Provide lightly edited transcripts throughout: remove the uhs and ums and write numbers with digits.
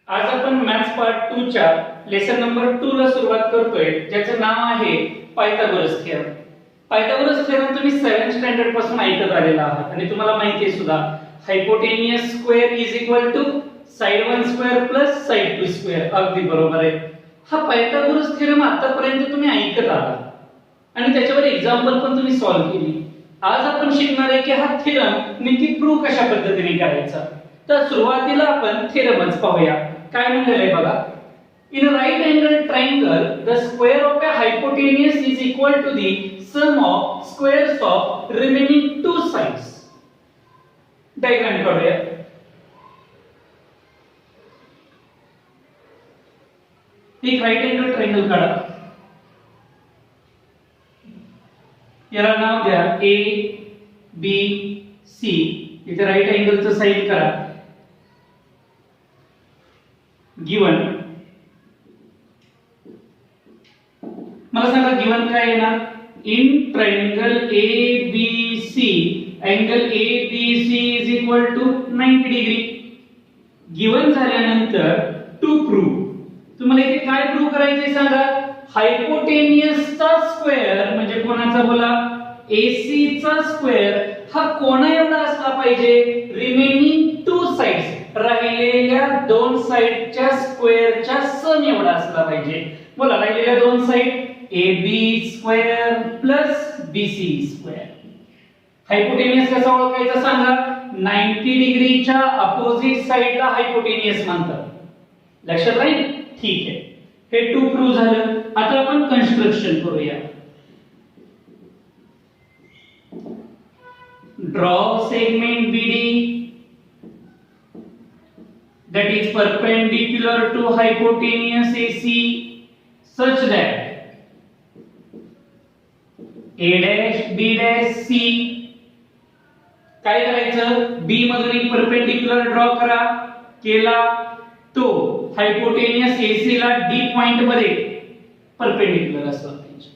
आज आपण maths part 2 च्या लेसन नंबर 2 ला सुरुवात करतोय, ज्याचं नाव आहे पायथागोरस थिअरम. पायथागोरस थिअरम तुम्ही 7th स्टँडर्ड पासून ऐकत आलेला आहात आणि तुम्हाला माहिती आहे सुद्धा, hypotenuse square is equal to side 1 square plus side 2 square. अगदी बरोबर आहे. हा पायथागोरस थिअरम आतापर्यंत तुम्ही ऐकत आहात आणि त्याच्यावर एक्झाम्पल पण तुम्ही सॉल्व्ह केली. आज आपण शिकणार आहे की हा थिअरम नेमकी प्रूव्ह कशा पद्धतीने करायचा. तर सुरुवातीला आपण थिअरमच पाहूया. काय म्हणलेलं आहे बघा. In a right angled triangle, the square of a hypotenuse is equal to the sum of squares of remaining two sides. Diagram काढूया. एक right angled triangle काढा. याला नाव द्या A, B, C. इथे राईट अँगलचं साईन करा. गिवन मला सांगा गिवन काय येणार. In triangle ABC angle ABC is equal to 90 degree. Given झाल्यानंतर टू प्रूव्ह, तुम्हाला इथे काय प्रूव्ह करायचे सांगा. हायपोटेनियसचा स्क्वेअर म्हणजे कोणाचा बोला, AC चा स्क्वेअर हा कोणा एवढा असला पाहिजे. रिमेनिंग टू साइड्स, राहिलेल्या दोन साइडच्या स्क्वेअरच्या सम एवढा असला पाहिजे. बोला राहिलेल्या दोन side AB square plus BC square. Hypotenuse कसा ओळखायचा सांगा. 90 डिग्रीच्या अपोजिट साइडला हायपोटेनियस म्हणतात. लक्षात राहील. ठीक आहे, हे टू प्रूव्ह झालं. आता आपण कन्स्ट्रक्शन करूया. Draw segment BD that is perpendicular to hypotenuse AC such that A dash B dash C. काय करायचं. B मधून एक परपेंडिक्युलर ड्रॉ करा. केला तो हायपोटेनियस AC ला D पॉइंट मध्ये परपेंडिक्युलर असला पाहिजे.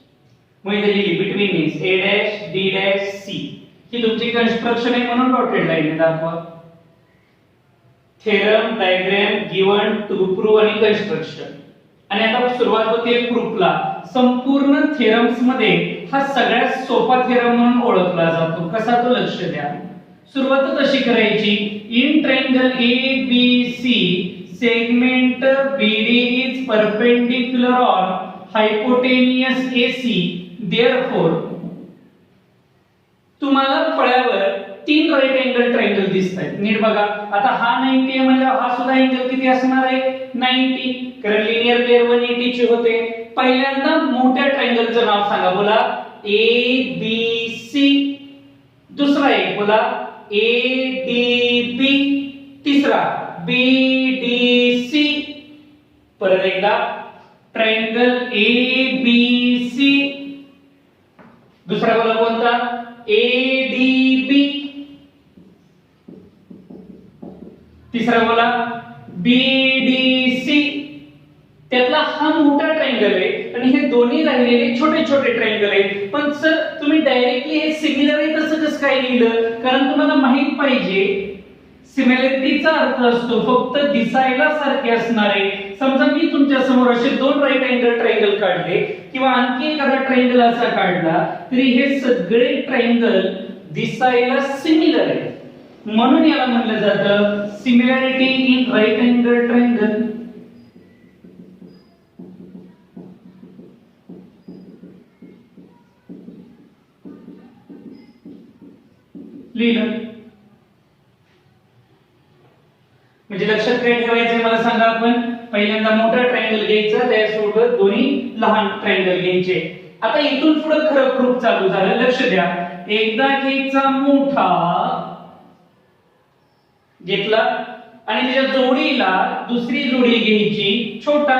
मग इथे लिहिली between is A dash D dash C. ही तुमची कन्स्ट्रक्शन आहे म्हणून डॉटेड लाईन दाखवा. Theorem, diagram, given, to prove आणि कन्स्ट्रक्शन. आणि आता सुरुवात होते प्रूफला. संपूर्ण थेरम्स मध्ये हा सगळ्यात सोपा थेरम म्हणून ओळखला जातो. कसा तो लक्ष द्या. सुरुवात कशी करायची. In triangle ABC segment BD is perpendicular on hypotenuse AC. Therefore तुम्हाला फळ्यावर तीन राईट अँगल ट्रायंगल दिसतात. नीट बघा. आता हा 90 आहे म्हणजे हा सुद्धा अँगल किती असणार आहे. 90. कारण लिनियर पेअर 180 ची होते. पहिल्यांदा मोठ्या ट्रायंगलचं नाव सांगा. बोला ABC. दुसरा एक बोला ADB. तिसरा BDC. परत एकदा ट्रायंगल ABC. दुसरा बोला कोणता. ADB. तिसरा बोला BDC. त्यातला हा मोठा ट्रायंगल आहे आणि हे दोन्ही राहिलेले छोटे छोटे ट्रायंगल आहेत. पण सर तुम्ही डायरेक्टली हे सिमिलर आहे तसं कसं काय लिहिलं. कारण तुम्हाला माहित पाहिजे सिमिलॅरिटीचा अर्थ असतो फक्त दिसायला सारखे असणारे. समजा मी तुमच्या समोर असे दोन राईट अँगल ट्रायंगल काढले किंवा आणखी एखादा ट्रायंगल असा काढला तरी हे सगळे ट्रायंगल दिसायला सिमिलर आहे. म्हणून याला म्हटलं जातं similarity in right angle triangle. लिहिलं म्हणजे लक्षात काय ठेवायचं मला सांगा. आपण पहिल्यांदा मोठा ट्रायंगल घ्यायचा, त्यासोबत दोन्ही लहान ट्रायंगल घ्यायचे. आता इथून पुढे खरं प्रूफ चालू झालं. लक्ष द्या. एकदा घ्यायचा मोठा घेतला आणि त्याच्या जोडीला दुसरी जोडी घ्यायची छोटा.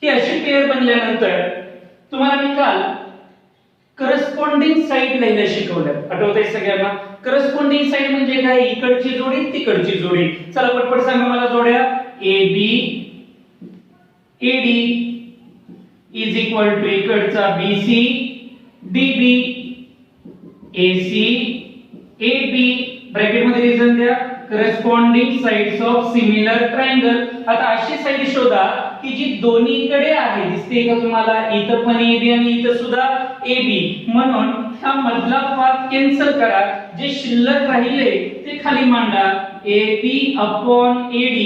ही अशी पेअर बनल्यानंतर तुम्हाला मी काल करस्पॉन्डिंग साइड लिहायला शिकवलं. आठवतंय सगळ्यांना. करस्पॉन्डिंग साइड म्हणजे काय. इकडची जोडी तिकडची जोडी. चला पटपट सांगा मला जोड्या. AB AD is equal to इकडचा BC DB AC AB bracket मध्ये रिजन द्या corresponding sides of similar triangle. आता अशी साइड शोधा की जी दोन्हीकडे आहे. दिसते का तुम्हाला? इथं पण AB आणि इथं सुद्धा AB. म्हणून हा मधला भाग कॅन्सल करा. जे शिल्लक राहिले ते खाली मांडा. AB upon AD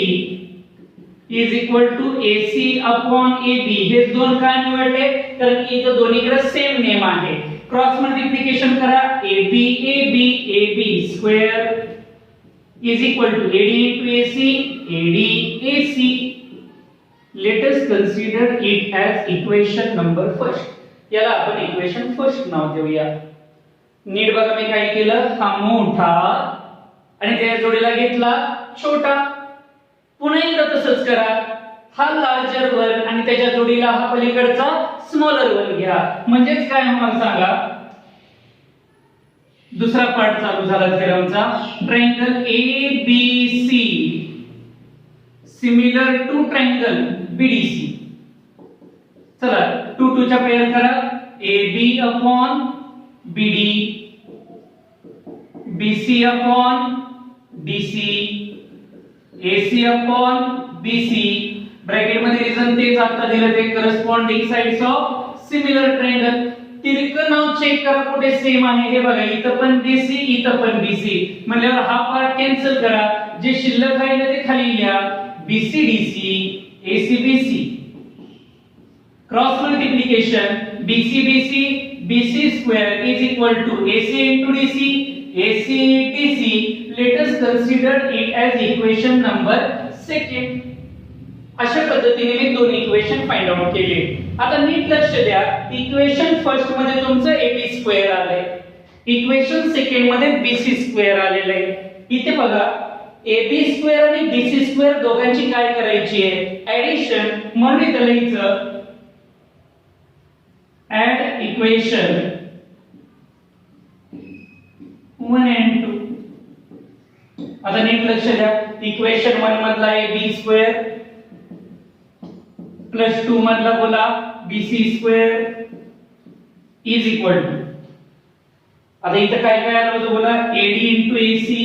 is equal to AC upon AB. हे दोन का निवडले? कारण की इथं दोन्हीकडे सेम नेम आहे. क्रॉस मल्टिप्लिकेशन करा. AB AB AB square is equal to AD into AC AD AC. Let us consider it as equation number first. याला आपण इक्वेशन फर्स्ट नाव देऊया. नीट बघा मी काय केलं. हा मोठा आणि त्या जोडीला घेतला छोटा. पुन्हा एकदा तसंच करा. हा लार्जर वन आणि त्याच्या जोडीला हा पलीकडचा स्मॉलर वन घ्या. म्हणजेच काय मला सांगा. दुसरा पार्ट चालू झाला थेरमचा. Triangle ABC similar to triangle BDC. चला 2 2 च्या पेयर करा. AB upon BD BC upon DC AC upon BC. Bracket मध्ये रिझन तेच आता दिलं ते corresponding sides of similar triangle. तिरकं नाव चेक करा कुठे सेम आहे. हे बघा इथं पण BC इथं पण BC. म्हणल्यावर हा पार्ट कॅन्सल करा. जे शिल्लक राहिले ते खाली लिहा. BC DC AC BC. Cross multiplication BC BC BC square is equal to AC into DC AC DC. Let us consider it as equation number second. अशा पद्धतीने मी दोन इक्वेशन फाइंड आउट केले. आता नीट लक्ष द्या. इक्वेशन फर्स्ट मध्ये तुमचं AB square आलंय. इक्वेशन सेकंड मध्ये BC स्क्वेअर आलेलं आहे. इथे बघा AB स्क्वेअर आणि BC स्क्वेअर दोघांची काय करायची आहे? ऍडिशन. म्हणून इथे लिहायचं ऍड इक्वेशन 1 and 2. आता नीट लक्ष द्या. इक्वेशन 1 मधला AB स्क्वेअर प्लस 2 मधला बोला BC square is equal to. आता इथं काय काय आलं होतं बोला. AD into AC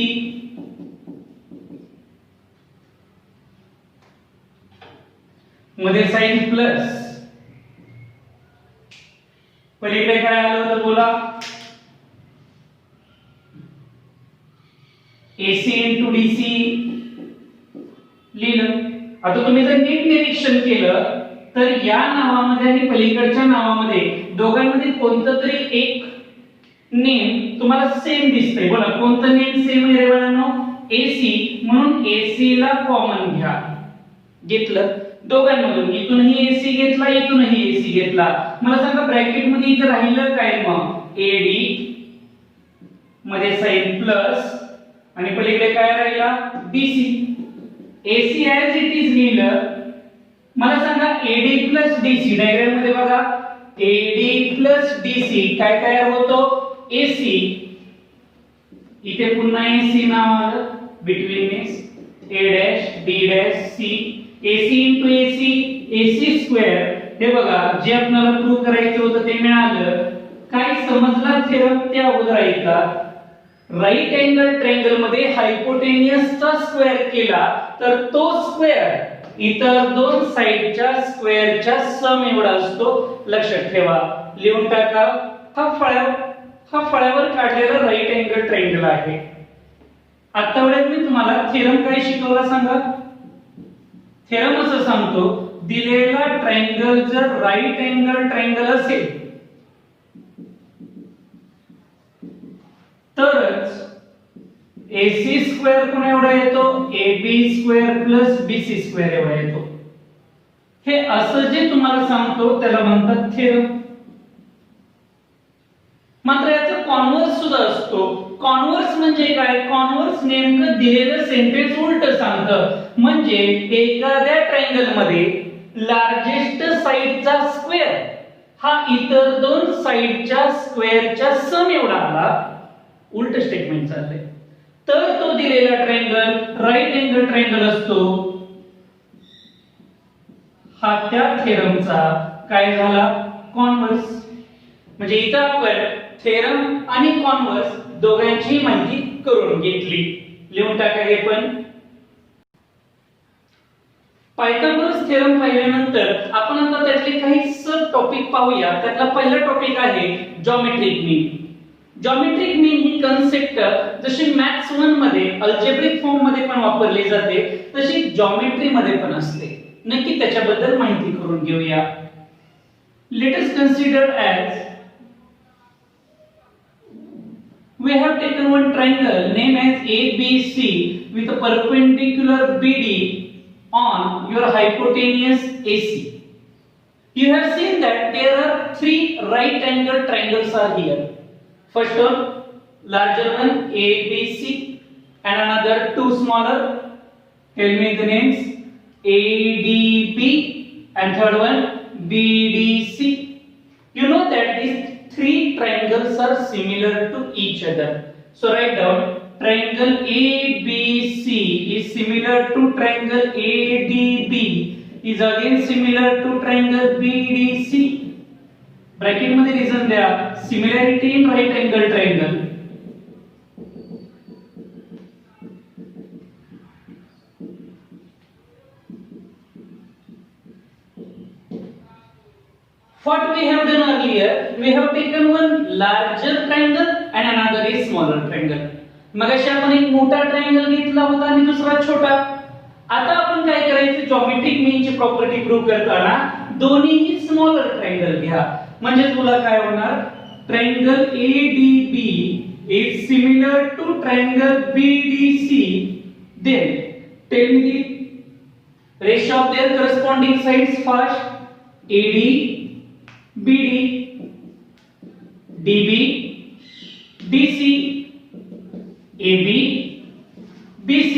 मध्ये साइन प्लस. पलीकडे काय आलं होतं बोला. AC into DC लिहिलं. आता तुम्ही जर नीट निरीक्षण केलं तर या नावामध्ये आणि पलीकडच्या नावामध्ये दोघांमध्ये कोणतं तरी एक नेम तुम्हाला सेम दिसतंय. बोला कोणतं नेम सेम आहे रे बाळांनो? AC. म्हणून AC ला कॉमन घ्या. घेतलं दोघांमधून. इथूनही AC घेतला इथूनही AC घेतला. मला सांगा ब्रॅकेट मध्ये इथे राहिलं काय मग? AD मध्ये साइन प्लस आणि पलीकडे काय राहिला? BC. AC as it is लिहिलं. मला सांगा AD plus DC. डायग्राम मध्ये बघा AD plus DC काय तयार होतो? AC. इथे पुन्हा AC नाव आलं. Between A dash D dash C AC into AC AC square. हे बघा जे आपल्याला प्रूव्ह करायचं होतं ते मिळालं. काय समजला थेरम त्या अगोदर ऐका. राईट अँगल ट्रायंगल मध्ये हायपोटेनियसचा स्क्वेअर केला तर तो स्क्वेअर इतर दोन साइडच्या स्क्वेअरच्या सम एवढा असतो. लक्षात ठेवा. लिहून टाका. हा फळ्यावर काढलेला राईट अँगल ट्रायंगल आहे. आता वेळेस मी तुम्हाला थेरम काय शिकवला सांगा. थेरम असं सांगतो दिलेला ट्रायंगल जर राईट अँगल ट्रायंगल असेल तरच AC स्क्वेअर कोण एवढा येतो? AB square plus BC square एवढा येतो. हे असं जे तुम्हाला सांगतो त्याला म्हणतात थेरम. मात्र याचा कॉन्व्हर्स सुद्धा असतो. कॉन्व्हर्स म्हणजे काय? कॉन्व्हर्स नेमकं दिलेलं सेंटेन्स उलट सांगतं. म्हणजे एखाद्या ट्रायंगल मध्ये लार्जेस्ट साइडचा स्क्वेअर हा इतर दोन साइडच्या स्क्वेअरच्या सम एवढा आला. उलट स्टेटमेंट चाललंय. तर तो दिलेला ट्रायंगल राईट अँगल ट्रायंगल असतो. हा त्या थेरमचा काय झाला? कॉन्व्हर्स. म्हणजे इथं आपण थेरम आणि कॉन्व्हर्स दोघांची माहिती करून घेतली. लिहून टाका हे पण. पायथागोरस थेरम पाहिल्यानंतर आपण आता त्यातले काही सब टॉपिक पाहूया. त्यातला पहिला टॉपिक आहे geometric mean. Geometric mean he concept जशी मॅथ्स 1 मध्ये अल्जेब्रिक फॉर्म मध्ये पण वापरली जाते तशी जॉमेट्री मध्ये पण असते. नक्की त्याच्याबद्दल माहिती करून घेऊया. Late us consider as we have taken one triangle named as ABC with a perpendicular BD on your hypotenuse AC. You have seen that there are three right angle triangles are here. First one, larger one ABC and another two smaller. Tell me the names. ADB and third one BDC. You know that these three triangles are similar to each other. So write down triangle ABC is similar to triangle ADB is again similar to triangle BDC. Bracket मध्ये reason द्या. Similarity in right angle triangle. What we have done earlier, we have taken one larger triangle and another is smaller triangle. मगाशी आपण एक मोठा triangle घेतला होता आणि दुसरा छोटा. आता आपण काय करायचं, जॉमेट्रिक मीनची प्रॉपर्टी प्रूव्ह करताना दोन्हीही स्मॉलर ट्रायंगल घ्या. म्हणजे तुला काय होणार, triangle ADB is similar to triangle BDC. Then tell me the ratio of their corresponding sides first. AD BD, DB, DC, AB, BC.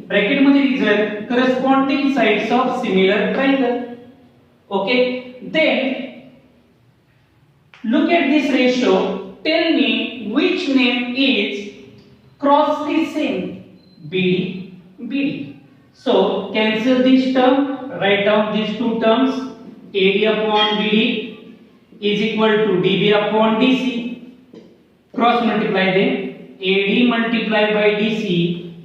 Bracket मध्ये result corresponding sides of similar triangle. Okay, then look at this ratio. Tell me which name is cross the same. BD, BD. So cancel this term. Write down these two terms. AD upon BD is equal to DB upon DC. Cross multiply them. AD multiplied by DC,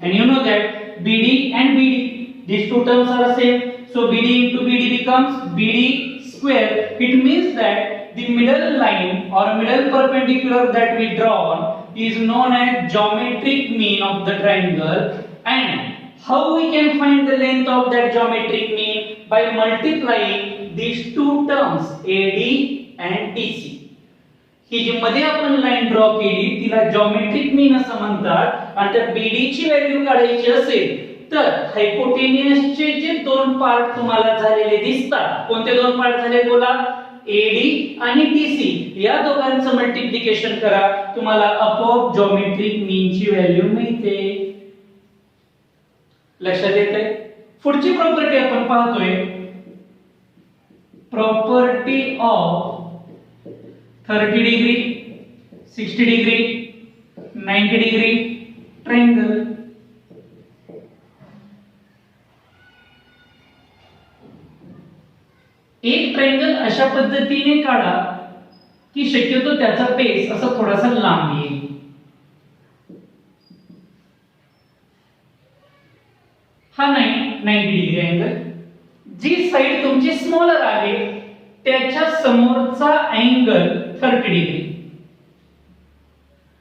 and you know that BD and BD, these two terms are same. So BD into BD becomes BD square. It means that the middle line or middle perpendicular that we drawn is known as geometric mean of the triangle. And how we can find the length of that geometric mean? By multiplying these two terms AD and DC. ही जी मध्ये आपण line draw केली तिला geometric मीन असं म्हणतात. आणि त्या BD ची value काढायची असेल तर हायपोटेनियसचे जे दोन पार्ट तुम्हाला झालेले दिसतात, कोणते दोन पार्ट झाले बोला, AD आणि DC, या दोघांचं मल्टिप्लिकेशन करा, तुम्हाला आपोआप जॉमेट्रिक मीनची व्हॅल्यू मिळते. लक्षात येतंय? पुढची प्रॉपर्टी आपण पाहतोय, property of 30 degree, 60 degree, 90 degree triangle. एक ट्रायंगल अशा पद्धतीने काढा की शक्यतो त्याचा बेस असा थोडासा लांब येईल. हा 90 डिग्री अँगल. जी साइड तुमची स्मॉलर आहे त्याच्या समोरचा अँगल 30 डिग्री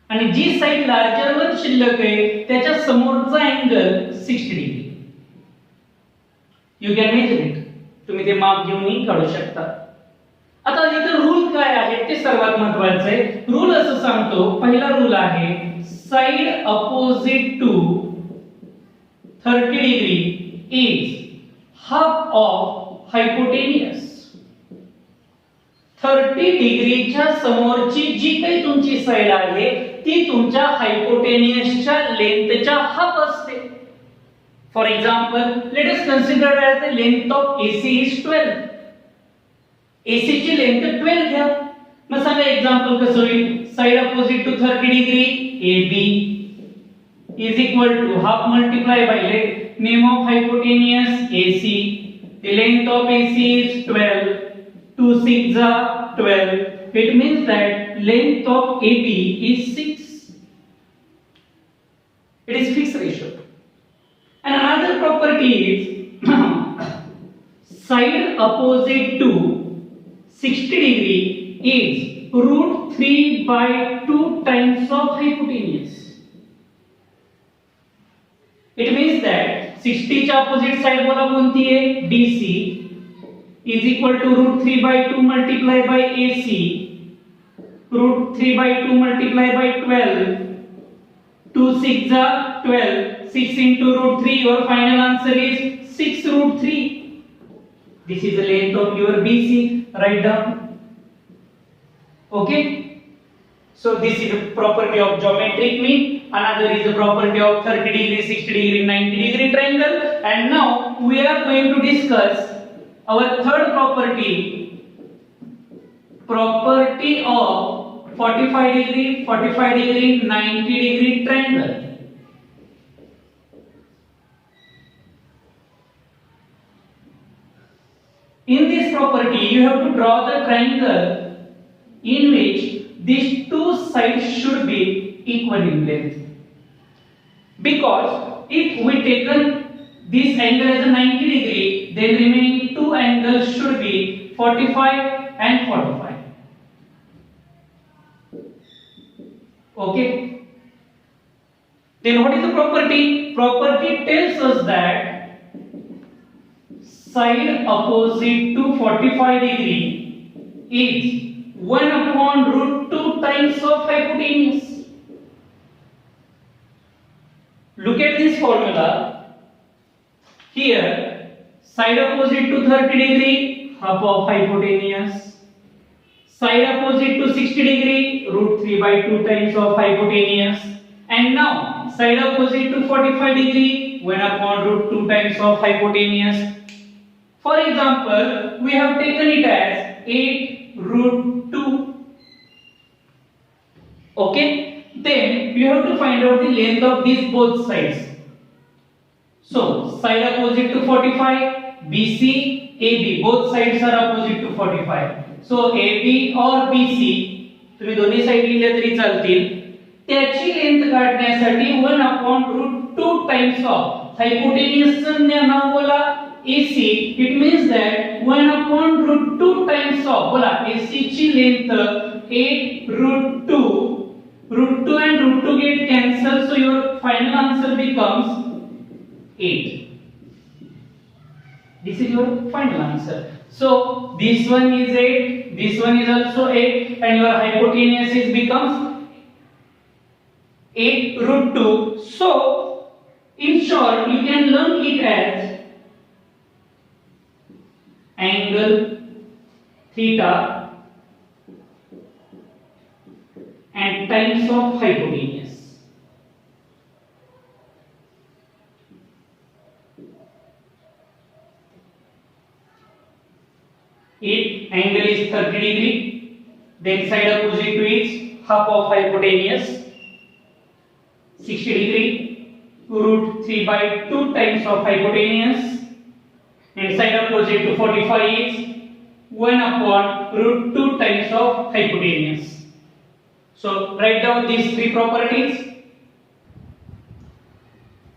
आणि जी साइड लार्जर वर शिल्लक आहे त्याच्या समोरचा angle 60 degree. You can measure it. तुम्ही ते माप घेऊन काढू शकता. आता इथे रूल काय आहे ते सर्वात महत्त्वाचं आहे. रूल असं सांगतो, पहिला रूल आहे side opposite to 30 degree is half of hypotenuse. 30 डिग्रीच्या समोरची जी काही तुमची साइड आहे ती तुमच्या हायपोटेनियसच्या लेंथच्या हाफ असते. For example, let us consider as the length of AC is 12. AC ची लेंथ 12 घ्या. मग सांगा एक्झाम्पल कसं होईल, side opposite to 30 degree AB is equal to half multiply by name of hypotenuse AC. The length of AC is 12. 2 6 are 12. It means that length of AB is 6. It is fixed ratio. And another property is side opposite to 60 degree is root 3 by 2 times of hypotenuse. It means that 60 च्या opposite side बोला कोणती आहे BC is equal to root 3 by 2 multiply by AC, root 3 by 2 multiply by 12, 2 6 are 12, 6 into root 3, your final answer is 6 root 3. This is the length of your BC, write down. Okay, so this is the property of geometric mean. Another is the property of 30 degree, 60 degree, 90 degree triangle. And now we are going to discuss our third property, property of 45 degree, 45 degree, 90 degree triangle. In this property, you have to draw the triangle in which these two sides should be equal in length. Because if we taken this angle as a 90 degree, then remaining two angles should be 45 and 45. Okay. Then what is the property? Property tells us that side opposite to 45 degree is 1 upon root 2 times of hypotenuse. Look at this formula. Here, side opposite to 30 degree, half of hypotenuse. Side opposite to 60 degree, root 3 by 2 times of hypotenuse. And now, side opposite to 45 degree, 1 upon root 2 times of hypotenuse. For example, we have taken it as 8 root 2. Okay, then you have to find out the length of these both sides. So, side opposite to 45, BC, AB, both sides are opposite to 45. So, AB or BC, तुम्ही दोन्ही side लिहिले तरी चालतील. त्याची length काढण्यासाठी 1 upon root 2 times of hypotenuse नाव बोला AC. It means that 1 upon root 2 times of बोला AC ची length 8 root 2. Root 2 and root 2 get cancelled, so your final answer becomes 8. This is your final answer. So this one is 8, this one is also 8, and your hypotenuse is becomes 8 root 2. So in short, you can learn it as angle theta and times of hypotenuse. If angle is 30 degree, then side opposite to it half of hypotenuse. 60 degree, root 3 by 2 times of hypotenuse. And side opposite to 45 is 1 upon root 2 times of hypotenuse. So write down these three properties.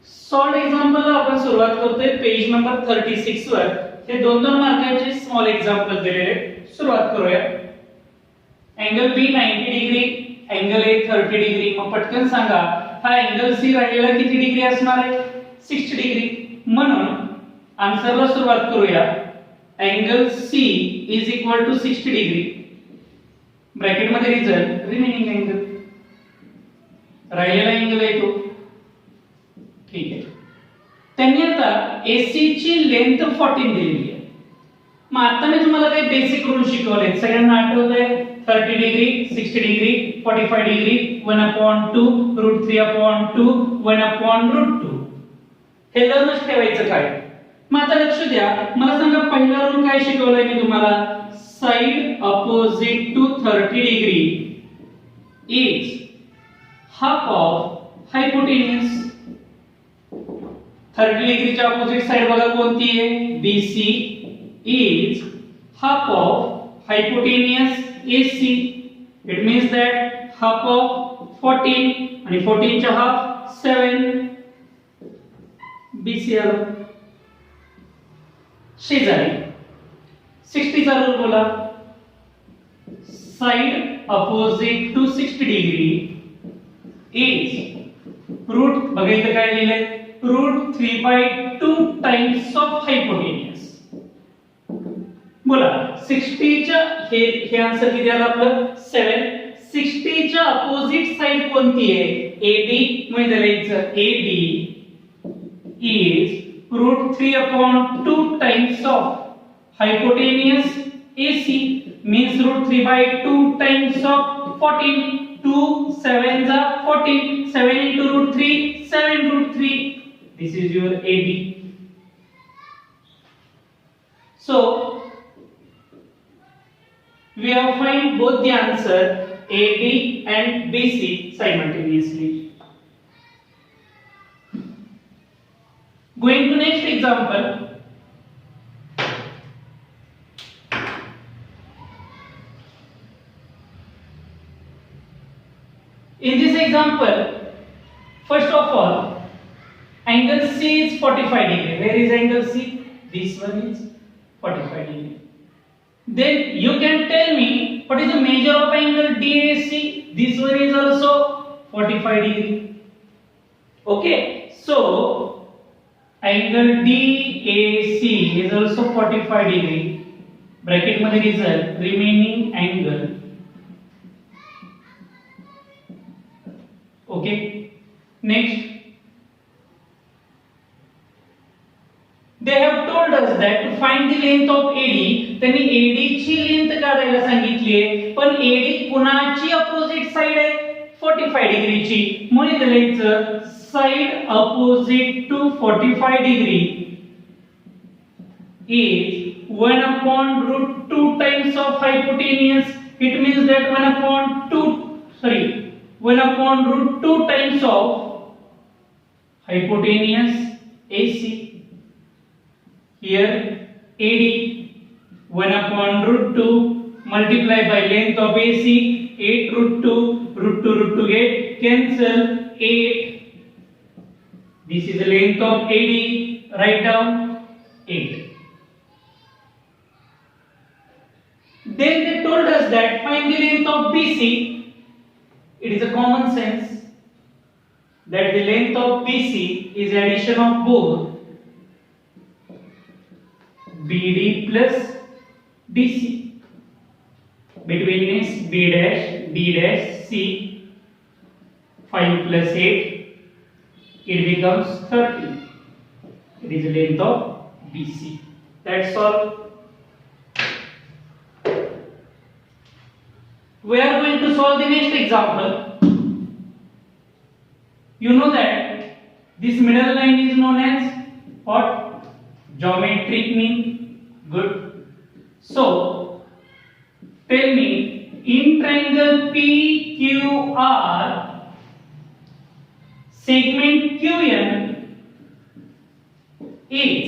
Solved example आपण सुरुवात करतोय page number 36 वर. हे 2-2 मार्काचे small example दिलेले. सुरुवात करूया. Angle B 90 degree, angle A 30 degree. मग पटकन सांगा हा अँगल C राहिलेला किती डिग्री असणार आहे? 60 डिग्री. म्हणून आन्सरला सुरुवात करूया. Angle C is equal to 60 degree. Bracket मध्ये रिझल्ट रिमेनिंग अँगल राहिलेला अँगल आहे तो. ठीक आहे. त्यांनी आता AC ची लेंथ 14 दिलेली आहे. मग आता मी तुम्हाला काही बेसिक रूल शिकवले. सगळ्यांना आठवतंय 30 डिग्री, 60 डिग्री, 45 डिग्री, 1/2, root 3/2, 1/√2. हे लर्नच ठेवायचं काय. मग आता लक्ष द्या. मला सांगा पहिला रूल काय शिकवलाय मी तुम्हाला. Side opposite to 30 degree is half of hypotenuse. 30 degree च्या opposite side बघा कोणती आहे? BC is half of hypotenuse AC. It means that half of 14 आणि 14 चा half 7 BC आलो. शेजारी 60 चा रूल बोला. Side opposite to 60 degree is root बघा इथे काय लिहिलंय रूट 3/2 टाइम्स ऑफ हायपोटेन्यूस. बोला 60 च्या हे आन्सर किती आलं आपलं 7. 60 च्या अपोजिट साइड कोणती आहे AB म्हणजे लिहायचं AB is root 3/2 times of hypotenuse AC means root 3/2 times of 14. 2 7s are 14. 7 into root 3 7 root 3. This is your AB. So we have find both the answer AB and BC simultaneously. Going to next example. In this example, first of all, angle C is 45 degree. Where is angle C? This one is 45 degree. Then you can tell me what is the measure of angle DAC? This one is also 45 degree. Okay, so angle DAC is also 45 degree. Bracket मध्ये result remaining angle. Okay. Next, they have told us that to find the length of AD. त्यांनी AD ची length काढायला सांगितली आहे. पण AD कोणाची opposite side आहे 45 डिग्रीची. म्हणून लिहायचं side opposite to 45 degree is 1 upon root 2 times of hypotenuse. It means that 1 upon root 2 times of hypotenuse AC. Here AD 1 upon root 2 multiplied by length of AC 8 root 2 root 2 8 cancel 8. This is the length of AD. Write down 8. Then they told us that find the length of BC. It is a common sense that the length of BC is addition of both BD plus BC. Between is B dash D dash C. 5 plus 8. It becomes 30. It is the length of BC. That's all. We are going to solve the next example. You know that this middle line is known as what? Geometric mean. Good. So, tell me in triangle PQR segment QN is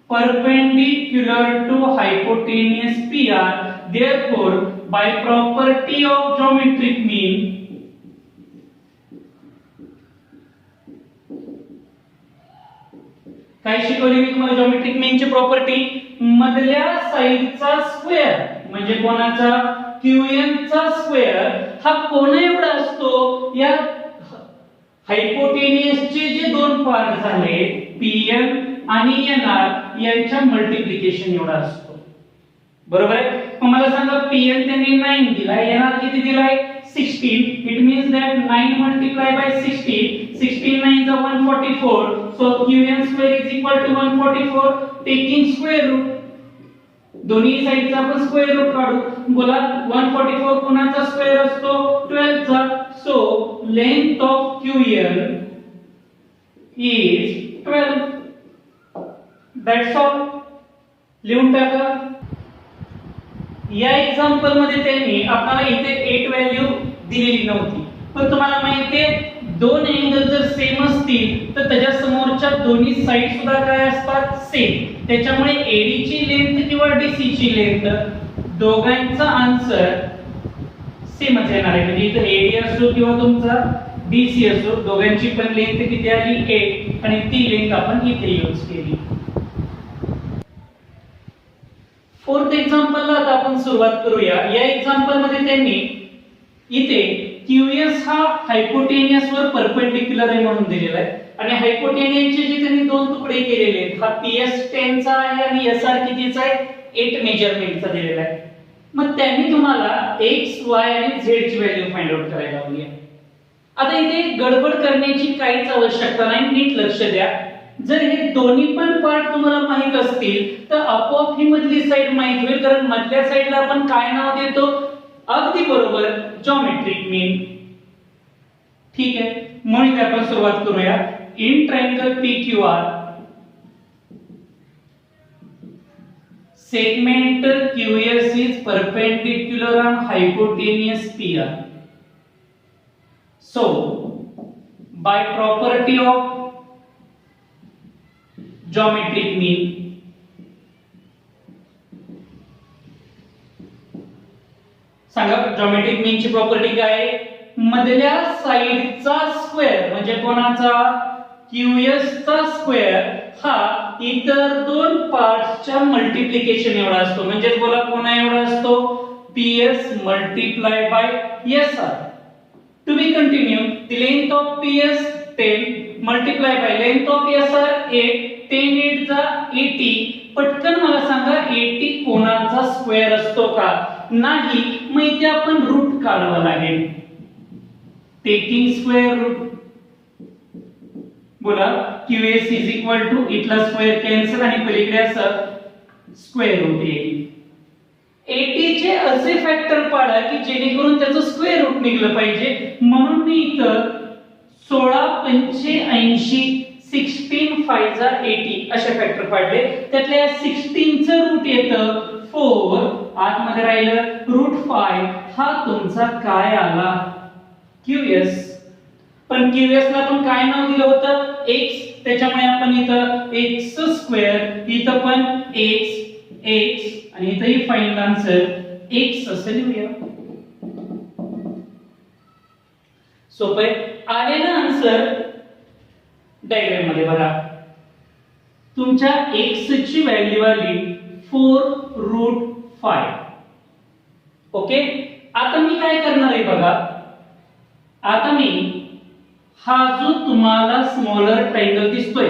perpendicular to hypotenuse PR. Therefore, by property of geometric mean, काय शिकवली मी तुम्हाला geometric mean ची property मधल्या साइडचा square म्हणजे कोणाचा QN चा square हा कोणा एवढा असतो या हायपोटेन्यूसचे जे दोन पार्ट झाले PM आणि NR यांच्या मल्टिप्लिकेशन एवढा असतो. बरोबर आहे. मग मला सांगा PM त्यांनी 9 दिलाय NR किती दिलाय 16. It means that 9 multiply by 16 16 9 is 144. So QN square is equal to 144 taking square root. दोन्ही साइडचा आपण स्क्वेअर रूट काढू. बोला 144 कोणाचा स्क्वेअर असतो 12 चा. So length of QN is 12. That's all. लिहून टाका. या एक्झाम्पल मध्ये त्यांनी आपल्याला इथे 8 व्हॅल्यू दिलेली नव्हती. पण तुम्हाला माहिती आहे दोन अँगल जर सेम असतील तर त्याच्या समोरच्या दोन्ही साइड सुद्धा काय असतात सेम. त्याच्यामुळे AD ची लेंथ किंवा DC ची लेंथ दोघांचा आन्सर सेमच येणार आहे. म्हणजे इथे AD असो किंवा तुमचा BC असो, दोघांची पण लेंथ किती आली 8 आणि ती लेंथ आपण इथे यूज केली. फोर्थ एक्झाम्पलला आता आपण सुरुवात करूया. या एक्झाम्पल मध्ये त्यांनी इथे QS हा हायपोटेनियस वर परपेंडिक्युलर आहे म्हणून दिलेला आहे आणि हायपोटेनियसचे जे त्यांनी दोन तुकडे केलेले आहेत, हा PS10 चा आहे आणि SR कितीचा आहे 8 मेजरमेंटचा दिलेला आहे. मग त्यांनी तुम्हाला x, y आणि z ची व्हॅल्यू फाइंड आउट करायला लावली आहे. आता इथे गडबड करण्याची काहीच आवश्यकता नाही, नीट लक्ष द्या. जर हे दोन्ही पण पार्ट तुम्हाला माहित असतील तर आपोआप ही मधली साइड माहित होईल, कारण मधल्या साइडला आपण काय नाव देतो, अगदी बरोबर, जॉमेट्रिक मीन. ठीक आहे, म्हणून आपण सुरुवात करूया. In triangle PQR segment QS is perpendicular on hypotenuse PR. So, by property of geometric mean, सांगा geometric mean ची प्रॉपर्टी काय आहे? मधल्या साइडचा स्क्वेअर म्हणजे कोणाचा, QS चा स्क्वेअर हा इतर दोन पार्ट्सच्या मल्टिप्लिकेशन एवढा असतो. म्हणजे बोला कोणा एवढा असतो, PS multiplied by SR. To be continued, the length of PS 10 multiplied by length of SR 8, 10 8 चा 80. पटकन मला सांगा 80 कोणाचा स्क्वेअर असतो का? नाही. मग इथे आपण रूट काढावं लागेल. टेकिंग स्क्वेअर रूट, बोला QS is equal to इथला स्क्वेअर कॅन्सल आणि पलीकडे असं स्क्वेअर रूट येईल. 80 चे असे फॅक्टर पाडा की जेणेकरून त्याचं स्क्वेअर रूट निघलं पाहिजे. म्हणून मी इथं 16 85 16 5 जा 80 असे फॅक्टर पाडले. त्यातल्या 16 चं रूट येतं 4, आत मध्ये राहिलं रूट 5. हा तुमचा काय आला, QS. पण QS ला आपण काय नाव दिलं होतं, x. त्याच्यामुळे आपण इथं x स्क्वेअर, इथं पण x आणि इथंही फाइनल आन्सर x असं लिहूया. सोपं आहे. आलेला आन्सर डायग्राम मध्ये बघा. तुमच्या x ची व्हॅल्यू आली 4√5. ओके, आता मी काय करणार आहे बघा. आता मी हा जो तुम्हाला स्मॉलर ट्रायंगल दिसतोय,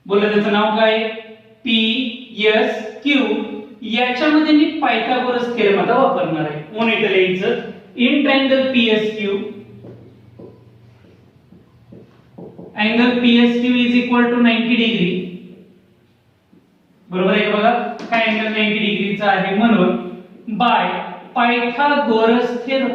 बोला त्याचं नाव काय, PSQ. याच्यामध्ये मी पायथागोरस थेरम आता वापरणार आहे. म्हणून इथे लिहायचं in triangle PSQ, angle PSQ is equal to 90 degree. बरोबर आहे का? बघा काय अँगल 90 डिग्रीचा आहे, म्हणून bye Pythagoras theorem.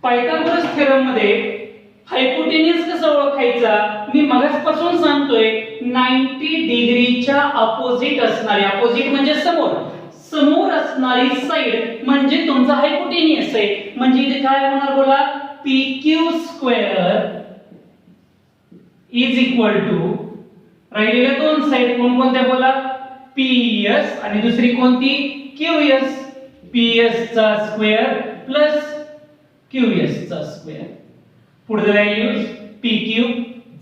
Pythagoras theorem मध्ये हायपोटेन्यूस कसं ओळखायचा, मी मगाचपासून सांगतोय. 90 डिग्रीच्या अपोजिट असणारी, अपोजिट म्हणजे समोर असणारी साइड म्हणजे तुमचा हायपोटेन्यूस आहे. म्हणजे इथे काय होणार बोला, PQ square is equal to राहिलेल्या दोन साइड कोणकोणत्या बोला, PS आणि दुसरी कोणती QS. PS चा स्क्वेअर प्लस QS चा स्क्वेअर. पुढे values PQ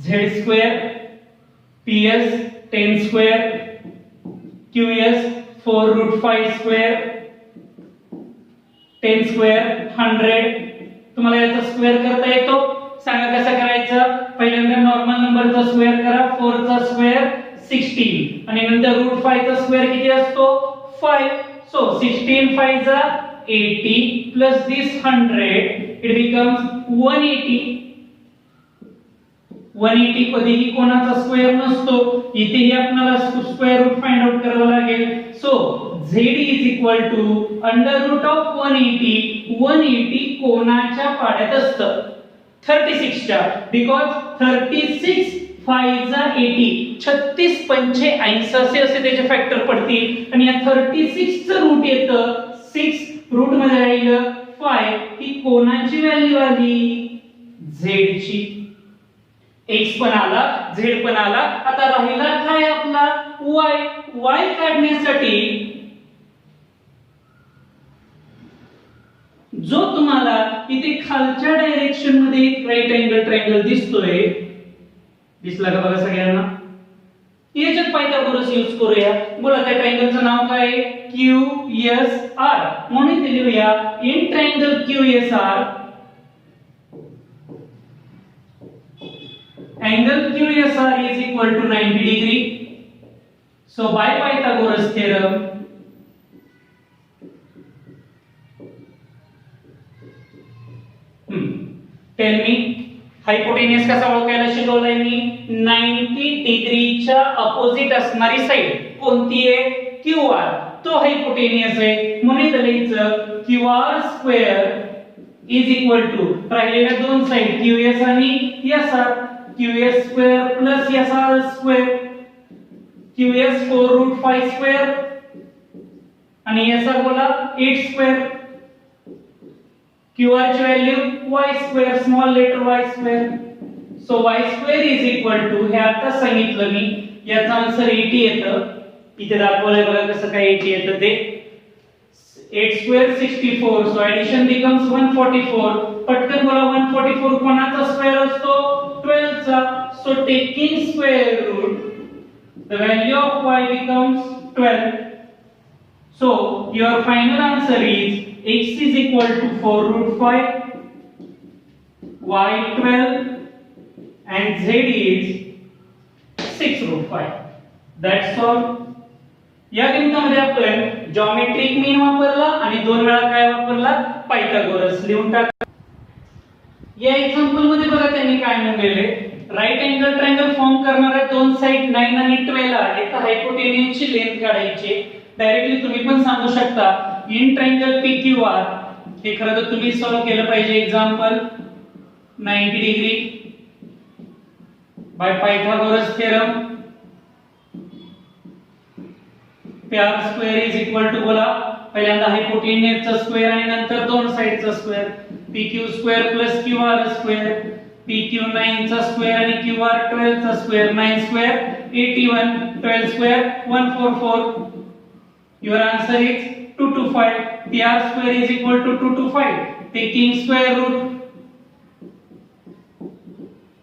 Z square, PS 10 square, QS 4√5 square, 10 square 100. तुम्हाला याचा स्क्वेअर करता येतो, सांगा कसं करायचं. पहिल्यांदा नॉर्मल नंबरचा स्क्वेअर करा. 4 चा स्क्वेअर 16 आणि नंतर √5 चा स्क्वेअर किती असतो 5. सो 16 5 जा 80 प्लस दिस 100 इट बिकम्स 180. 180 कधीही कोणाचा स्क्वेअर नसतो. इथेही आपल्याला स्क्वेअर रूट फाइंड आउट करावं लागेल. So Z is equal to under root of 180. 180 कोणाच्या पाड्यात असतं 36 च्या, बिकॉज 36 5 जा 80 36 85 असे त्याचे फॅक्टर पडतील आणि या 36 चं रूट येतं 6. रूट मध्ये राहिलं 5. ही कोणाची व्हॅल्यू आली, Z ची. x पण आला, z पण आला. आता राहिला काय आपला y काढण्यासाठी जो तुम्हाला इथे खालच्या डायरेक्शन मध्ये एक राईट अँगल ट्रायंगल दिसतोय, दिसला का बघा सगळ्यांना? याच्यात पायथागोरस यूज करूया. बोला त्या ट्रायंगलचं नाव काय आहे? QSR. म्हणून ते लिहूया in triangle QSR angle QSR is equal to 90 degree. So by Pythagoras theorem, tell me हायपोटेन्यूस कसा ओळखायला शिकवलाय मी? 90 डिग्रीच्या अपोजिट असणारी साइड कोणती आहे? QR. तो हायपोटेन्यूस आहे. म्हणून इथे लिहायचं QR square is equal to राहिलेल्या दोन साइड QS आणि SR. QS square plus SR square. QS 4 root 5 square आणि SR बोला 8 square. QR ची value y square, small letter y square. So y square is equal to, हे आता सांगितलं मी, याचा आन्सर 80 येतं. इथे दाखवलंय बघा कसं काय 80 येतं ते. 8 square 64. So addition becomes 144. पटकन बोला 144 कोणाचा स्क्वेअर असतो? 12 चा. So taking square root, the value of y becomes 12. So your final answer is x is equal to 4 root 5, y 12 and z is 6 root 5. That's all. या गणितामध्ये आपण geometric मीन वापरला आणि दोन वेळा काय वापरला? पायथागोरस. लिहून टाका. या एक्झाम्पल मध्ये बघा त्यांनी काय म्हणलेले, राईट अँगल ट्रायंगल फॉर्म करणाऱ्या दोन साइड 9 आणि 12 आहे. तर हायपोटेन्यूसची लेंथ काढायची. डायरेक्टली तुम्ही पण सांगू शकता इन ट्रायंगल PQR. हे खरं तर तुम्ही सॉल्व केलं पाहिजे. Example 90 degree by Pythagoras theorem. PR square is equal to बोला पहिल्यांदा हायपोटेन्यूसचा स्क्वेअर आणि नंतर दोन साइडचा square. PQ square plus QR square. PQ 9 चा स्क्वेअर आणि QR 12 चा square. 9 square 81, 12 square 144. Your answer is 225. PR square is equal to 225. Taking square root,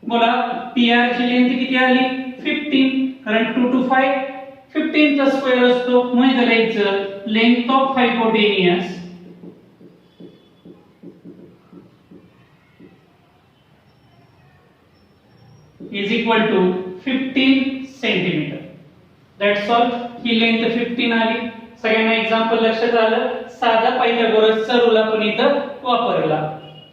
बोला PR ची लेंथ किती आली? 15. कारण 225 15 चा स्क्वेअर असतो. म्हणजे लिहायचं length of हायपोटेन्यूस is equal to 15 centimetre. That's all. He length 15 आली. सगळ्यांना एक्झाम्पल लक्षात आलं. साधा पायथागोरसचा रूल आपण इथं वापरला.